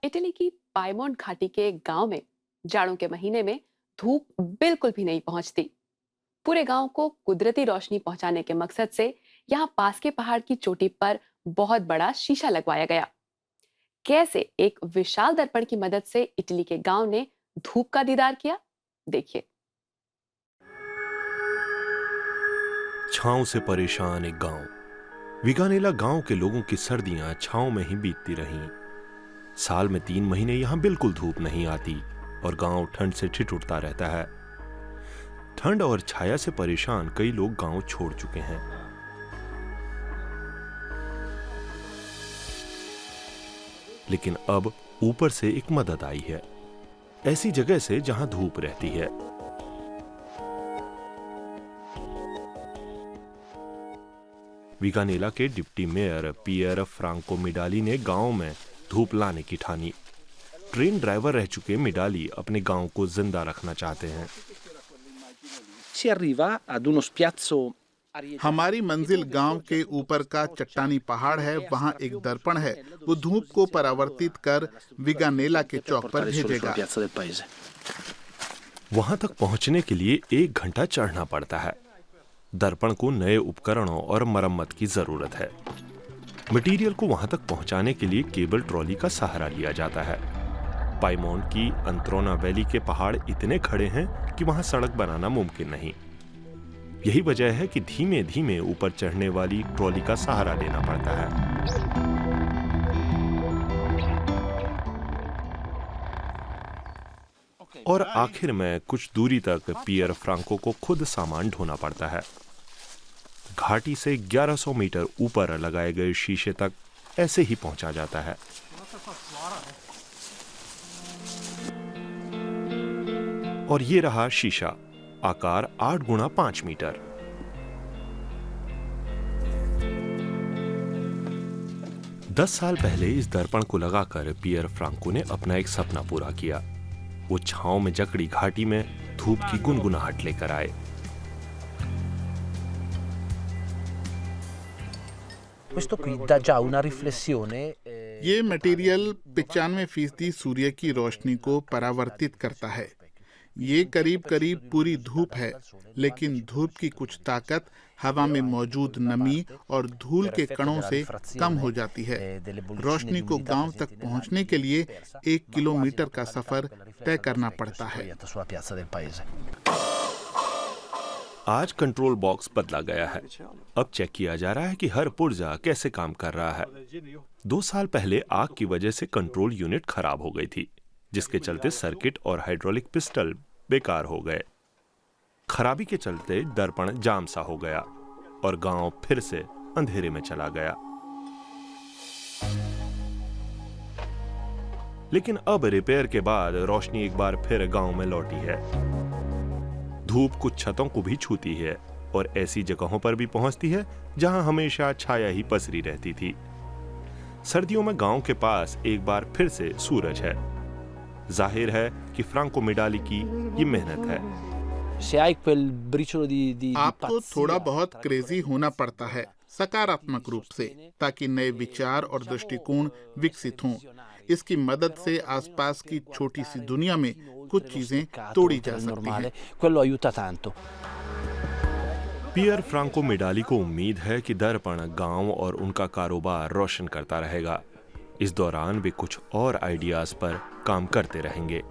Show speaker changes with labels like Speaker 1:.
Speaker 1: Italy की पाइमोंट घाटी के एक गांव में जाड़ों के महीने में धूप बिल्कुल भी नहीं पहुंचती। पूरे गांव को कुदरती रोशनी पहुंचाने के मकसद से यहाँ पास के पहाड़ की चोटी पर बहुत बड़ा शीशा लगवाया गया। कैसे एक विशाल दर्पण की मदद से इटली के गांव ने धूप का दीदार किया, देखिए।
Speaker 2: छांव से परेशान एक गांव। विगानेला गांव के लोगों की सर्दियां छांव में ही बीतती रहीं। साल में 3 महीने यहां बिल्कुल धूप नहीं आती और गांव ठंड से ठिठुरता रहता है। ठंड और छाया से परेशान कई लोग गांव छोड़ चुके हैं। लेकिन अब ऊपर से एक मदद आई है, ऐसी जगह से जहां धूप रहती है। विगानेला के डिप्टी मेयर पियर फ्रांको मिडाली ने गांव में धूप लाने की ठानी। ट्रेन ड्राइवर रह चुके मिडाली अपने गांव को जिंदा रखना चाहते हैं।
Speaker 3: हमारी मंजिल गांव के ऊपर का चट्टानी पहाड़ है। वहां एक दर्पण है, वो धूप को परावर्तित कर विगानेला के चौक पर भेजेगा।
Speaker 2: वहां तक पहुंचने के लिए 1 घंटा चढ़ना पड़ता है। दर्पण को नए उपकरणों और मरम्मत की जरूरत है। मटेरियल को वहां तक पहुंचाने के लिए केबल ट्रॉली का सहारा लिया जाता है। पाइमोंट की अंत्रोना वैली के पहाड़ इतने खड़े हैं कि वहां सड़क बनाना मुमकिन नहीं। यही वजह है कि धीमे धीमे ऊपर चढ़ने वाली ट्रॉली का सहारा लेना पड़ता है। और आखिर में कुछ दूरी तक पियर फ्रांको को खुद सामान ढोना पड़ता है। घाटी से 1100 मीटर ऊपर लगाए गए शीशे तक ऐसे ही पहुंचा जाता है। और ये रहा शीशा, आकार 8 गुणा 5 मीटर। दस साल पहले इस दर्पण को लगाकर पियर फ्रांको ने अपना एक सपना पूरा किया। वो छांव में जकड़ी घाटी में धूप की गुनगुनाहट लेकर आए।
Speaker 3: ये मटेरियल 95% सूर्य की रोशनी को परावर्तित करता है। ये करीब करीब पूरी धूप है, लेकिन धूप की कुछ ताकत हवा में मौजूद नमी और धूल के कणों से कम हो जाती है। रोशनी को गांव तक पहुंचने के लिए 1 किलोमीटर का सफर तय करना पड़ता है।
Speaker 2: आज कंट्रोल बॉक्स बदला गया है। अब चेक किया जा रहा है कि हर पुर्जा कैसे काम कर रहा है। 2 साल पहले आग की वजह से कंट्रोल यूनिट खराब हो गई थी, जिसके चलते सर्किट और हाइड्रोलिक पिस्टल बेकार हो गए। खराबी के चलते दर्पण जाम सा हो गया और गांव फिर से अंधेरे में चला गया। लेकिन अब रिपेयर के बाद रोशनी एक बार फिर गांव में लौटी है। धूप कुछ छतों को भी छूती है और ऐसी जगहों पर भी पहुंचती है जहां हमेशा छाया ही पसरी रहती थी। सर्दियों में गांव के पास एक बार फिर से सूरज है। जाहिर है कि फ्रांको मिडाली की ये मेहनत है।
Speaker 3: आपको थोड़ा बहुत क्रेजी होना पड़ता है, सकारात्मक रूप से, ताकि नए विचार और दृष्टिकोण विकसित हों। इसकी मदद से आसपास की छोटी सी दुनिया में कुछ चीजें तोड़ी जा सकती हैं।
Speaker 2: पियर फ्रांको मिडाली को उम्मीद है कि दर्पण गांव और उनका कारोबार रोशन करता रहेगा। इस दौरान वे कुछ और आइडियाज पर काम करते रहेंगे।